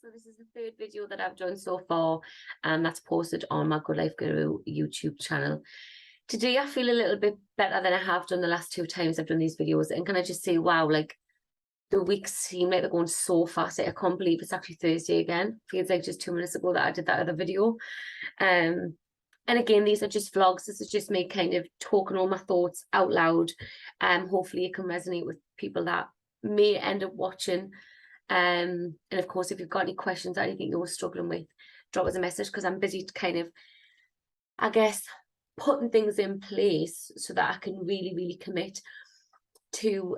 So this is the third video that I've done so far, and that's posted on my Good Life Guru YouTube channel. Today I feel a little bit better than I have done the last two times I've done these videos, and can I just say, wow, like the weeks seem like they're going so fast. I can't believe it's actually Thursday again. Feels like just 2 minutes ago that I did that other video. And again, these are just vlogs. This is just me kind of talking all my thoughts out loud. Hopefully it can resonate with people that may end up watching. And of course, if you've got any questions or anything you're struggling with, drop us a message, because I'm busy kind of, I guess, putting things in place so that I can really commit to,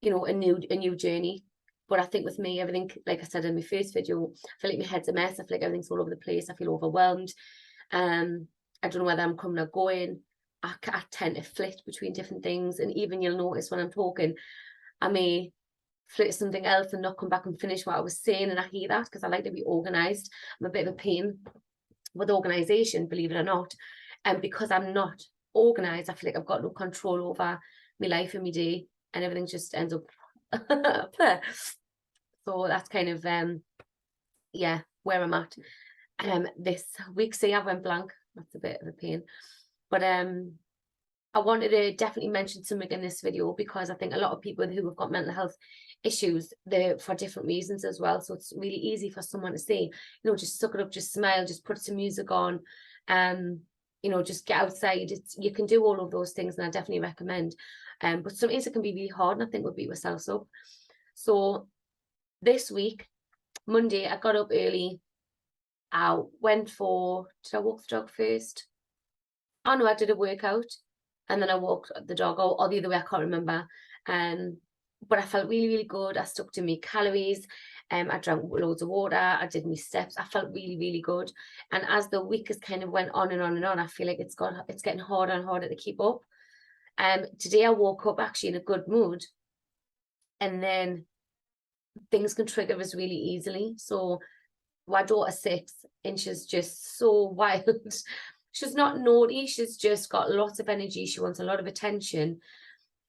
you know, a new journey. But I think with me, everything, like I said in my first video, I feel like my head's a mess. I feel like everything's all over the place. I feel overwhelmed. I don't know whether I'm coming or going. I tend to flit between different things, and even you'll notice when I'm talking, I may flit to something else and not come back and finish what I was saying, and I hate that because I like to be organised. I'm a bit of a pain with organisation, believe it or not, and because I'm not organised, I feel like I've got no control over my life and my day, and everything just ends up there. So that's kind of yeah, where I'm at this week. See, I went blank. That's a bit of a pain, but I wanted to definitely mention something in this video, because I think a lot of people who have got mental health issues, they're for different reasons as well. So it's really easy for someone to say, you know, just suck it up, just smile, just put some music on, you know, just get outside. You can do all of those things, and I definitely recommend. But sometimes it can be really hard, and I think we'll beat ourselves up. So this week, Monday, I got up early. I went for, did I walk the dog first? Oh no, I did a workout, and then I walked the dog, or the other way, I can't remember. But I felt really good. I stuck to my calories. I drank loads of water. I did my steps. I felt really good. And as the week has kind of went on and on and on, I feel like it's getting harder and harder to keep up. Today I woke up actually in a good mood, and then things can trigger us really easily. So my daughter's 6, and she's just so wild. She's not naughty, she's just got lots of energy. She wants a lot of attention,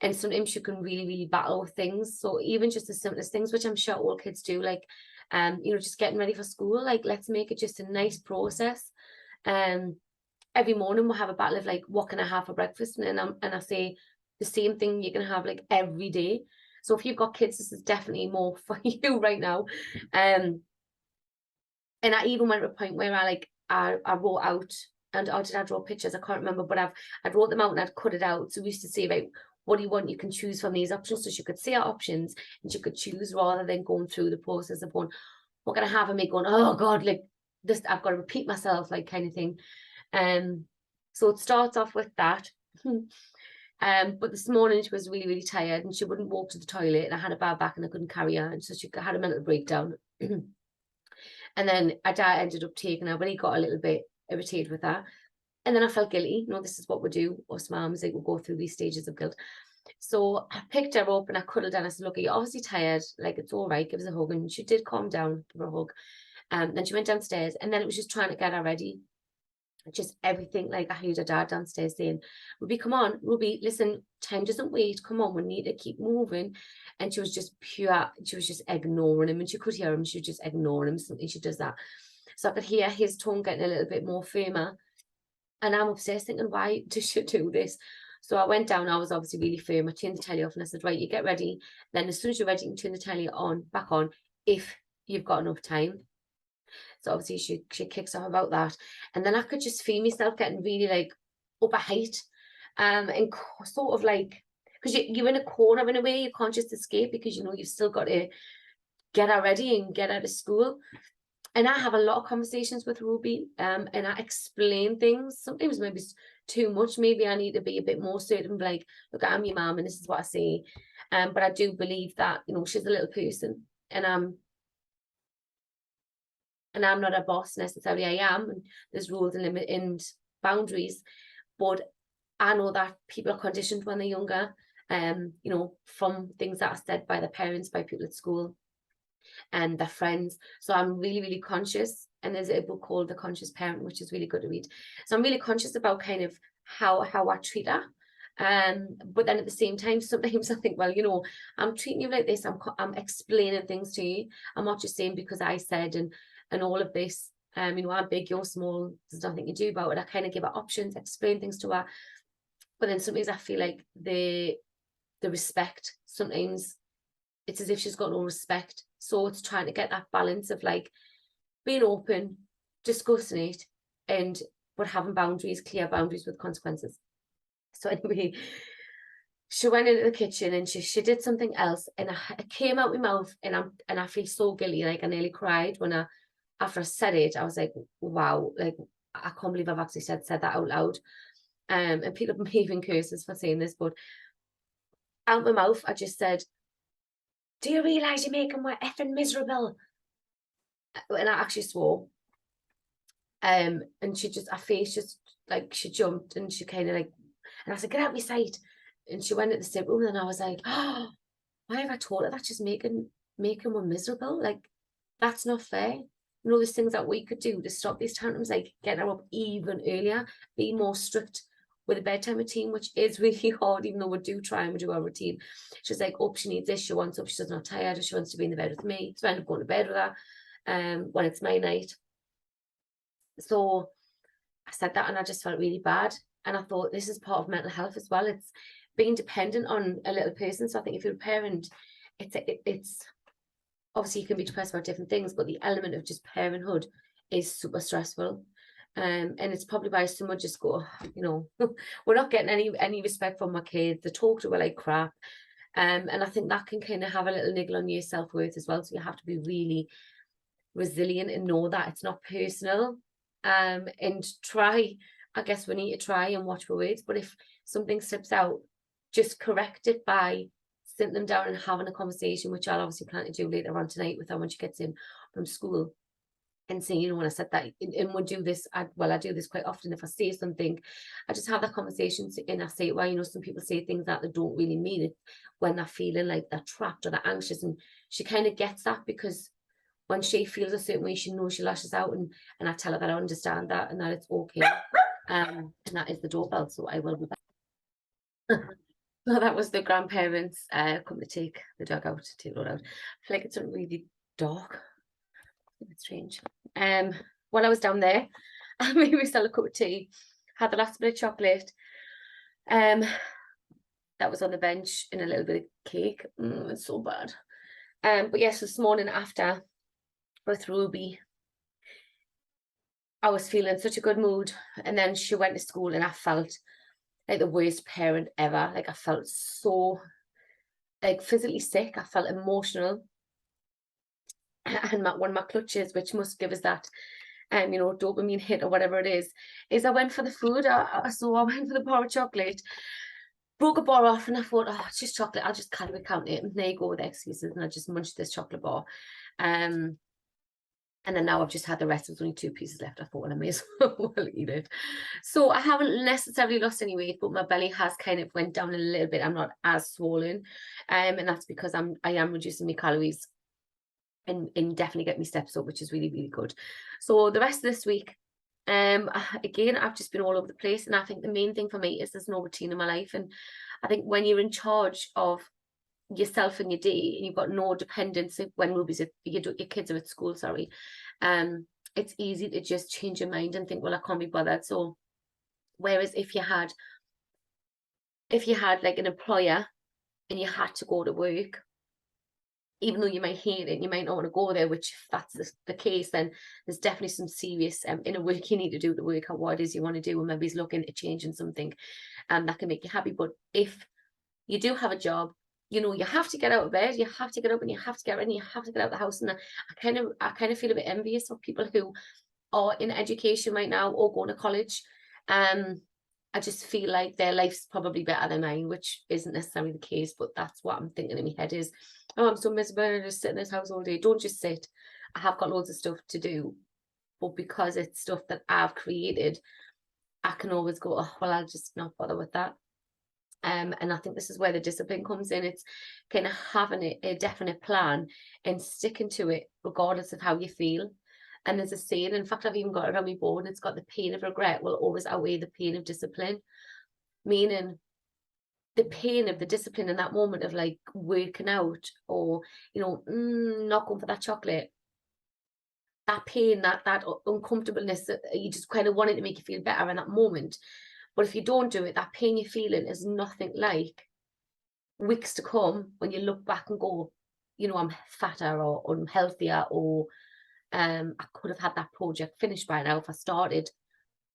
and sometimes she can really battle with things. So even just the simplest things, which I'm sure all kids do, like you know, just getting ready for school, like let's make it just a nice process. Every morning we'll have a battle of like, what can I have for breakfast? And I say the same thing you can have like every day. So if you've got kids, this is definitely more for you right now. And I even went to a point where I wrote out, and did I draw pictures? I can't remember, but I'd wrote them out and I'd cut it out. So we used to say, about what do you want? You can choose from these options. So she could see our options and she could choose, rather than going through the process of going, what can I have? And me going, oh God, like this, I've got to repeat myself, like kind of thing. So it starts off with that. But this morning she was really tired, and she wouldn't walk to the toilet, and I had a bad back and I couldn't carry her, and so she had a mental breakdown. And then I ended up taking her, but he got a little bit irritated with her. And then I felt guilty. You know, this is what we do, us mums, like, we'll go through these stages of guilt. So I picked her up and I cuddled her, and I said, look, you're obviously tired, like it's all right, give us a hug. And she did calm down, give her a hug. Then she went downstairs, and then it was just trying to get her ready. Just everything. Like I heard her dad downstairs saying, Ruby, come on, Ruby, listen, time doesn't wait, come on, we need to keep moving. And she was just she was just ignoring him, and she could hear him, she was just ignoring him. Something she does that. So I could hear his tone getting a little bit more firmer, and I'm upstairs thinking, why does she do this? So I went down, I was obviously really firm. I turned the telly off and I said, right, you get ready, then as soon as you're ready, you can turn the telly back on if you've got enough time. So obviously she kicks off about that, and then I could just feel myself getting really like up a height, and sort of like, because you're in a corner in a way, you can't just escape, because you know you've still got to get her ready and get her to school. And I have a lot of conversations with Ruby, and I explain things. Sometimes maybe it's too much. Maybe I need to be a bit more certain, like, look, I'm your mum and this is what I say. But I do believe that, you know, she's a little person, and I'm not a boss necessarily. I am, and there's rules and limits and boundaries, but I know that people are conditioned when they're younger, you know, from things that are said by their parents, by people at school, and their friends. So I'm really conscious, and there's a book called The Conscious Parent, which is really good to read. So I'm really conscious about kind of how I treat her, But then at the same time, sometimes I think, well, you know, I'm treating you like this. I'm explaining things to you. I'm not just saying because I said and all of this. You know, I'm big, you're small. There's nothing to do about it. I kind of give her options, explain things to her. But then sometimes I feel like the respect, sometimes it's as if she's got no respect. So it's trying to get that balance of like being open, discussing it, and but having boundaries, clear boundaries with consequences. So anyway, she went into the kitchen and she did something else, and it came out my mouth, and I feel so guilty, like I nearly cried when after I said it. I was like, wow, like I can't believe I've actually said that out loud. And people may even curse us for saying this, but out my mouth, I just said, "Do you realise you're making me effing miserable?" And I actually swore. And she just, her face just like she jumped, and she kind of like, and I said, "Get out my sight." And she went at the same room, and I was like, "Oh, why have I told her that's just making one miserable? Like, that's not fair." You know, there's things that we could do to stop these tantrums, like getting her up even earlier, be more strict with a bedtime routine, which is really hard, even though we do try and we do our routine. She's like, oh, she needs this, she wants up, she's not tired, she wants to be in the bed with me. So I end up going to bed with her when it's my night. So I said that, and I just felt really bad. And I thought, this is part of mental health as well. It's being dependent on a little person. So I think if you're a parent, it's obviously you can be depressed about different things, but the element of just parenthood is super stressful. And it's probably why some would just go, you know, we're not getting any respect from my kids. They talk to her like crap. And I think that can kind of have a little niggle on your self-worth as well. So you have to be really resilient and know that it's not personal. And try, I guess we need to try and watch for words. But if something slips out, just correct it by sitting them down and having a conversation, which I'll obviously plan to do later on tonight with her when she gets in from school. And saying, you know, when I said that, and we'll do this, I do this quite often. If I say something, I just have that conversation and I say, well, you know, some people say things that they don't really mean it when they're feeling like they're trapped or they're anxious. And she kind of gets that, because when she feels a certain way, she knows, she lashes out, and I tell her that I understand that and that it's okay. And that is the doorbell, so I will be back. So that was the grandparents come to take the dog out, take it out. I feel like it's really dark. It's strange. While I was down there, I made myself a cup of tea, had the last bit of chocolate, that was on the bench, and a little bit of cake. It's so bad. But yes, this morning after with Ruby, I was feeling such a good mood, and then she went to school, and I felt like the worst parent ever. Like I felt so like physically sick. I felt emotional. And one of my clutches, which must give us that you know, dopamine hit or whatever it is I went for the food. So I went for the bar of chocolate, broke a bar off, and I thought, oh, it's just chocolate, I'll just calorie count it. And there you go with the excuses, and I just munched this chocolate bar. And then now I've just had the rest. There's only 2 pieces left. I thought, well, I may as well eat it. So I haven't necessarily lost any weight, but my belly has kind of went down a little bit. I'm not as swollen. And that's because I am reducing my calories and definitely get me steps up, which is really, really good. So the rest of this week, again, I've just been all over the place. And I think the main thing for me is there's no routine in my life. And I think when you're in charge of yourself and your day, and you've got no dependence when your kids are at school, sorry, it's easy to just change your mind and think, well, I can't be bothered. So whereas if you had like an employer and you had to go to work, even though you might hate it, you might not want to go there, which if that's the case, then there's definitely some serious inner work you need to do to work out what it is you want to do, and maybe he's looking at changing something that can make you happy. But if you do have a job, you know, you have to get out of bed, you have to get up, and you have to get ready, you have to get out of the house. And I kind of feel a bit envious of people who are in education right now or going to college. I just feel like their life's probably better than mine, which isn't necessarily the case, but that's what I'm thinking in my head is, oh, I'm so miserable, I just sit in this house all day. Don't just sit. I have got loads of stuff to do, but because it's stuff that I've created, I can always go, oh, well, I'll just not bother with that. And I think this is where the discipline comes in. It's kind of having a definite plan and sticking to it regardless of how you feel. And there's a saying, in fact, I've even got it on my board, and it's got, the pain of regret will always outweigh the pain of discipline. Meaning, the pain of the discipline in that moment of like working out, or, you know, not going for that chocolate, that pain, that uncomfortableness, that you just kind of want it to make you feel better in that moment. But if you don't do it, that pain you're feeling is nothing like weeks to come when you look back and go, you know, I'm fatter or I'm healthier, or I could have had that project finished by now if I started.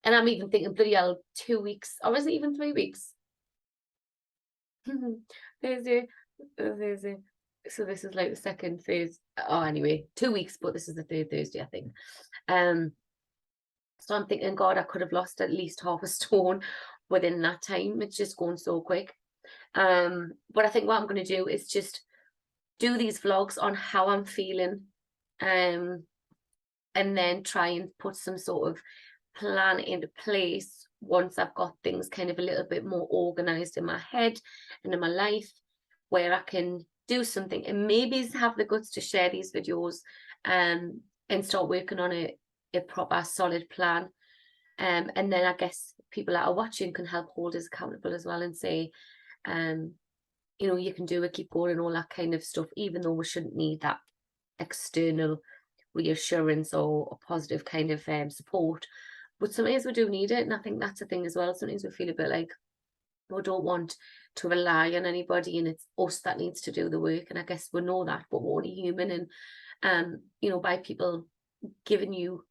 And I'm even thinking, bloody hell, 2 weeks, or is it even 3 weeks? Thursday, Thursday. So this is like the second Thursday. Oh, anyway, 2 weeks, but this is the third Thursday, I think. So I'm thinking, God, I could have lost at least half a stone within that time. It's just going so quick. But I think what I'm going to do is just do these vlogs on how I'm feeling, and then try and put some sort of plan into place once I've got things kind of a little bit more organized in my head and in my life, where I can do something and maybe have the guts to share these videos, and start working on a proper solid plan. And then I guess people that are watching can help hold us accountable as well, and say, you know, you can do it, keep going, and all that kind of stuff, even though we shouldn't need that external reassurance or positive kind of support. But sometimes we do need it, and I think that's a thing as well. Sometimes we feel a bit like we don't want to rely on anybody, and it's us that needs to do the work. And I guess we know that, but we're only human. And you know, by people giving you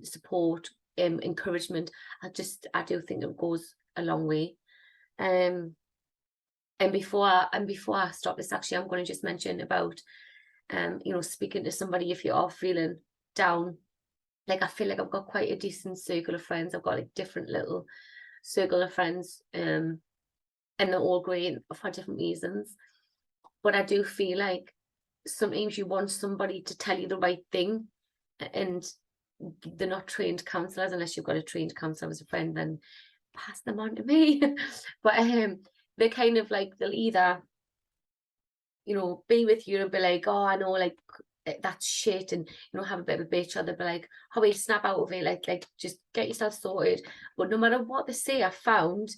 support, encouragement, I do think it goes a long way. And before I stop this, actually, I'm going to just mention about you know, speaking to somebody if you are feeling down. Like, I feel like I've got quite a decent circle of friends. I've got like different little circle of friends, and they're all great for different reasons. But I do feel like sometimes you want somebody to tell you the right thing, and they're not trained counselors. Unless you've got a trained counselor as a friend, then pass them on to me. But they're kind of like, they'll either, you know, be with you and be like, oh, I know, like, that's shit, and, you know, have a bit of a bitch, or they'll be like, oh, we'll snap out of it, like just get yourself sorted. But no matter what they say, I found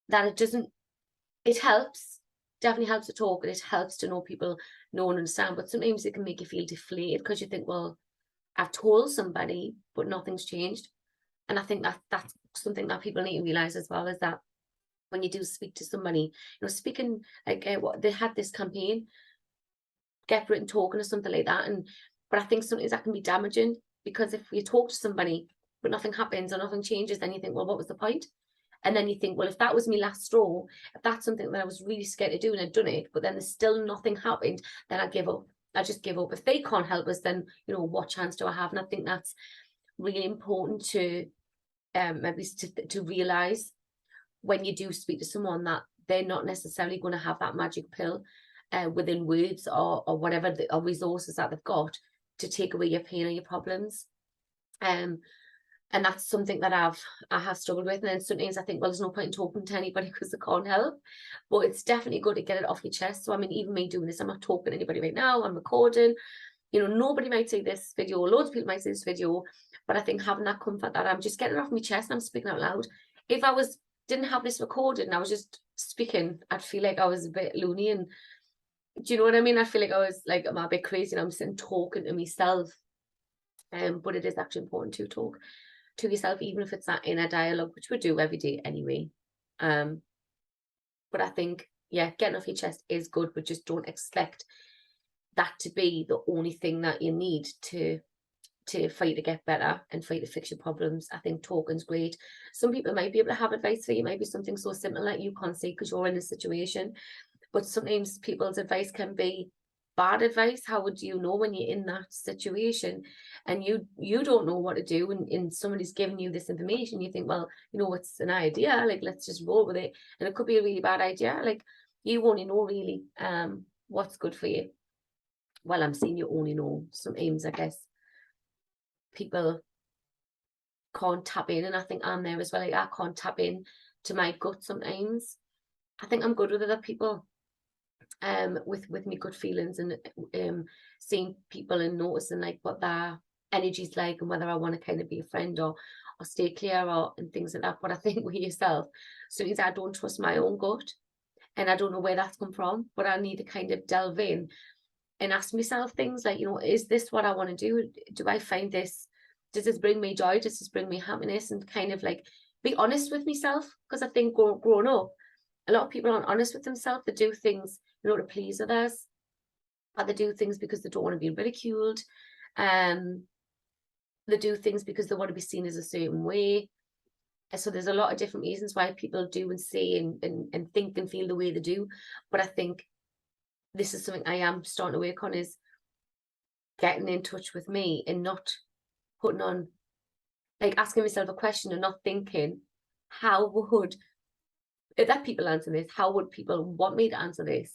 that it helps, definitely helps to talk, and it helps to know people know and understand. But sometimes it can make you feel deflated, because you think, well, I've told somebody, but nothing's changed. And I think that's something that people need to realize as well, is that when you do speak to somebody, you know, speaking, like what they had this campaign, Get Written Talking or something like that. But I think sometimes that can be damaging, because if you talk to somebody but nothing happens or nothing changes, then you think, well, what was the point? And then you think, well, if that was my last straw, if that's something that I was really scared to do and I'd done it, but then there's still nothing happened, then I give up. I just give up. If they can't help us, then, you know, what chance do I have? And I think that's really important to maybe to realize when you do speak to someone, that they're not necessarily going to have that magic pill within words or whatever or resources that they've got to take away your pain or your problems. And that's something that I have struggled with. And then sometimes I think, well, there's no point in talking to anybody because they can't help. But it's definitely good to get it off your chest. So I mean, even me doing this, I'm not talking to anybody right now, I'm recording. You know, nobody might see this video, loads of people might see this video, but I think having that comfort that I'm just getting it off my chest and I'm speaking out loud. If I didn't have this recorded and I was just speaking, I'd feel like I was a bit loony. And do you know what I mean? I feel like I was like, I'm a bit crazy and I'm sitting talking to myself. But it is actually important to talk to yourself, even if it's that inner dialogue, which we do every day anyway. But I think, yeah, getting off your chest is good, but just don't expect that to be the only thing that you need for you to get better and for you to fix your problems. I think talking's great. Some people might be able to have advice for you, maybe something so simple that you can't see because you're in a situation. But sometimes people's advice can be bad advice. How would you know when you're in that situation and you don't know what to do, and somebody's giving you this information? You think, well, you know, it's an idea, like, let's just roll with it. And it could be a really bad idea. Like, you only know really what's good for you. Well, I'm saying you only know. Sometimes I guess people can't tap in, and I think I'm there as well. Like, I can't tap in to my gut sometimes. I think I'm good with other people, with me good feelings, and seeing people and noticing like what their energy's like, and whether I want to kind of be a friend or or stay clear or and things like that. But I think with yourself, sometimes I don't trust my own gut, and I don't know where that's come from, but I need to kind of delve in and ask myself things like, is this what I want to do? Do I find this, does this bring me joy? Does this bring me happiness? And kind of like be honest with myself. Because I think growing up, a lot of people aren't honest with themselves. They do things, to please others, or they do things because they don't want to be ridiculed. They do things because they want to be seen as a certain way. So there's a lot of different reasons why people do and say and think and feel the way they do. But I think this is something I am starting to work on, is getting in touch with me and not putting on, like asking myself a question and not thinking, how would, if that people answer this, how would people want me to answer this?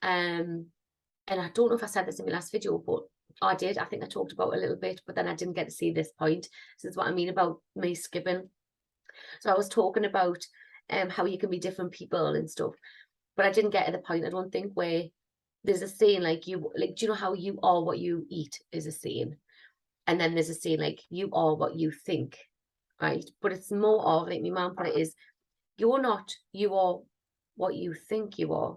And I don't know if I said this in my last video, but I did. I think I talked about it a little bit, but then I didn't get to see this point. This is what I mean about me skipping. So I was talking about how you can be different people and stuff, but I didn't get to the point, I don't think, where there's a saying like, do you know how you are what you eat is a saying, and then there's a saying like, you are what you think, right? But it's more of, like my mum put it, is you're not, you are what you think you are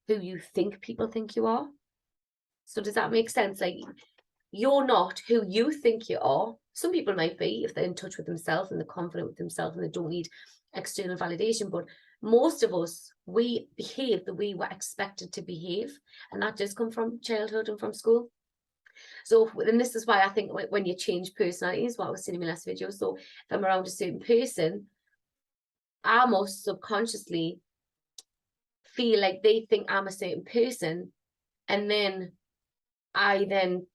who you think people think you are. So does that make sense? Like, you're not who you think you are. Some people might be, if they're in touch with themselves and they're confident with themselves and they don't need external validation, but most of us, we behave the way we're expected to behave, and that does come from childhood and from school. So, and this is why I think when you change personalities, what I was saying in my last video, so if I'm around a certain person, I must subconsciously feel like they think I'm a certain person, and then I then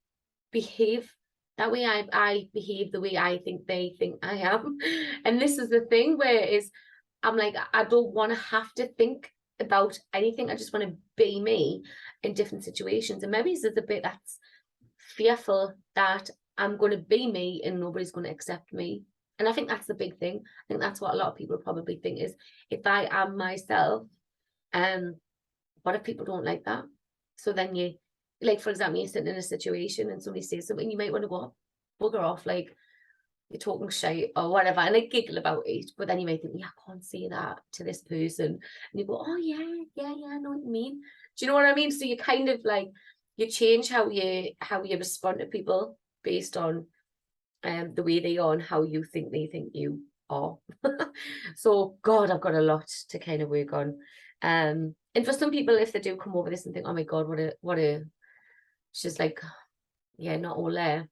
behave that way. I behave the way I think they think I am. And this is the thing where I'm like, I don't want to have to think about anything. I just want to be me in different situations. And maybe there's a bit that's fearful that I'm going to be me and nobody's going to accept me. And I think that's the big thing. I think that's what a lot of people probably think, is if I am myself, what if people don't like that? So then you, like, for example, you're sitting in a situation and somebody says something, you might want to go, bugger off, like, you're talking shit or whatever, and I giggle about it. But then you might think, yeah, I can't say that to this person. And you go, oh yeah, I know what you mean. Do you know what I mean? So you kind of like, you change how you respond to people based on the way they are and how you think they think you are. So God, I've got a lot to kind of work on. And for some people, if they do come over this and think, oh my God, what a she's like, yeah, not all there,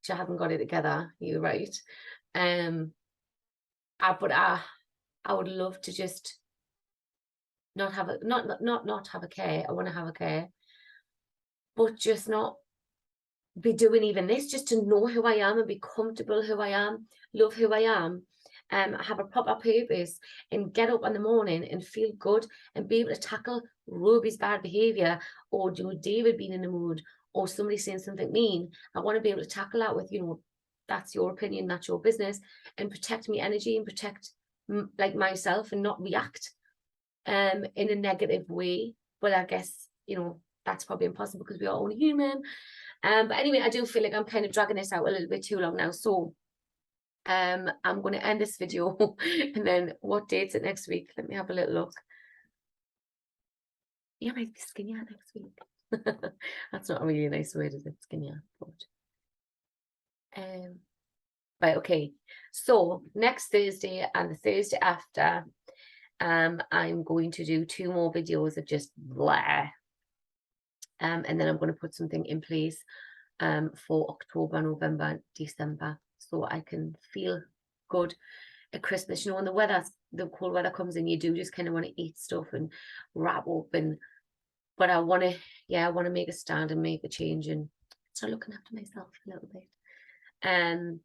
she hasn't got it together, you're right. But I would love to just not have not have a care. I want to have a care, but just not be doing even this, just to know who I am and be comfortable who I am, love who I am, have a proper purpose, and get up in the morning and feel good and be able to tackle Ruby's bad behavior, or David being in the mood, or somebody saying something mean. I want to be able to tackle that with, that's your opinion, that's your business, and protect my energy and protect like myself, and not react in a negative way. But I guess, that's probably impossible because we are only human. But anyway, I do feel like I'm kind of dragging this out a little bit too long now. So I'm going to end this video and then what date's it next week? Let me have a little look. Yeah, might be skinnier next week. That's not a really nice word, is it? Skinnier. But right, okay. So next Thursday and the Thursday after, I'm going to do 2 more videos of just blah. And then I'm going to put something in place for October, November, December, so I can feel good at Christmas. When the cold weather comes in, you do just kind of want to eat stuff and wrap up. But I want to make a stand and make a change and start looking after myself a little bit. And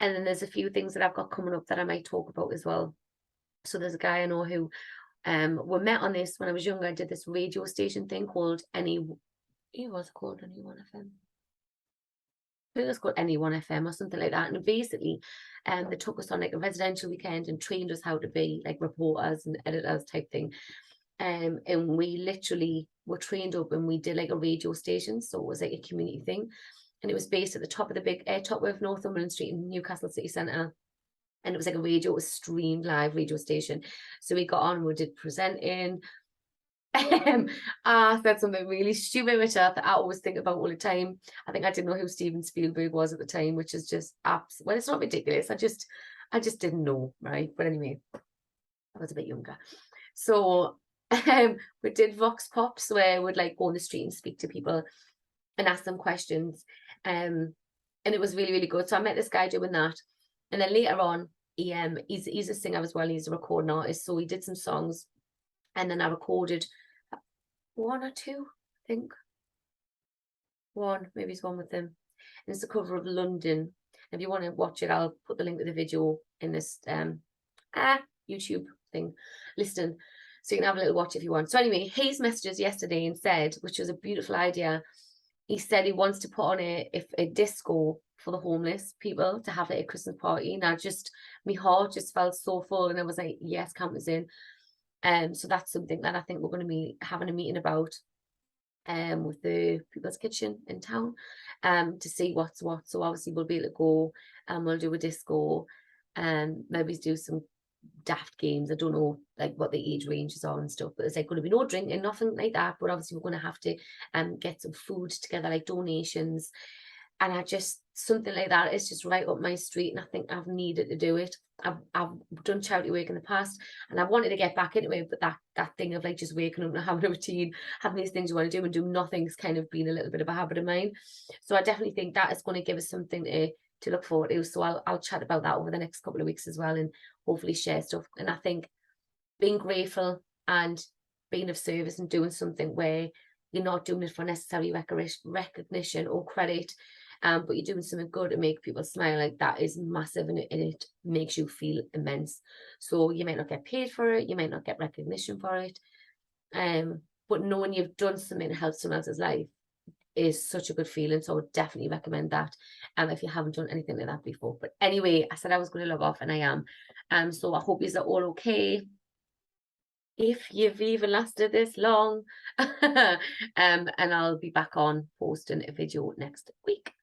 then there's a few things that I've got coming up that I might talk about as well. So there's a guy I know who we met on this when I was younger. I did this radio station thing called Anyone FM. I think it was called Anyone FM or something like that. And basically, they took us on like a residential weekend and trained us how to be like reporters and editors type thing. And we literally were trained up and we did like a radio station. So it was like a community thing. and it was based at the top of the big top of Northumberland Street in Newcastle City Centre. And it was like a radio, it was streamed live radio station. So we got on, we did presenting. I said something really stupid, which I always think about all the time. I think I didn't know who Steven Spielberg was at the time, which is just well, it's not ridiculous. I just didn't know, right? But anyway, I was a bit younger. So we did Vox Pops, where we'd like go on the street and speak to people and ask them questions. And it was really, really good. So I met this guy doing that. And then later on, he's a singer as well. He's a recording artist. So he did some songs. And then I recorded 1 or 2, I think. Maybe it's one with them. And it's a cover of London. If you want to watch it, I'll put the link to the video in this YouTube thing listing. So you can have a little watch if you want. So anyway, he's messaged us yesterday and said, which was a beautiful idea, he said he wants to put on a disco for the homeless people to have like a Christmas party. Now my heart just felt so full, and I was like, yes, count us in. So that's something that I think we're going to be having a meeting about with the People's Kitchen in town to see what's what. So obviously we'll be able to go and we'll do a disco and maybe do some daft games. I don't know like what the age ranges are and stuff, but there's like going to be no drinking, nothing like that. But obviously we're going to have to get some food together, like donations. And something like that is just right up my street. And I think I've needed to do it. I've done charity work in the past and I wanted to get back into it, but that thing of like just waking up and having a routine, having these things you want to do and do nothing's kind of been a little bit of a habit of mine. So I definitely think that is going to give us something to look forward to. So I'll chat about that over the next couple of weeks as well, and hopefully share stuff. And I think being grateful and being of service and doing something where you're not doing it for necessary recognition or credit, but you're doing something good to make people smile, like that is massive, and it makes you feel immense. So you might not get paid for it, you might not get recognition for it, but knowing you've done something to help someone else's life is such a good feeling. So I would definitely recommend that if you haven't done anything like that before. But anyway, I said I was going to log off, and I am. So I hope you're all okay, if you've even lasted this long. And I'll be back on posting a video next week.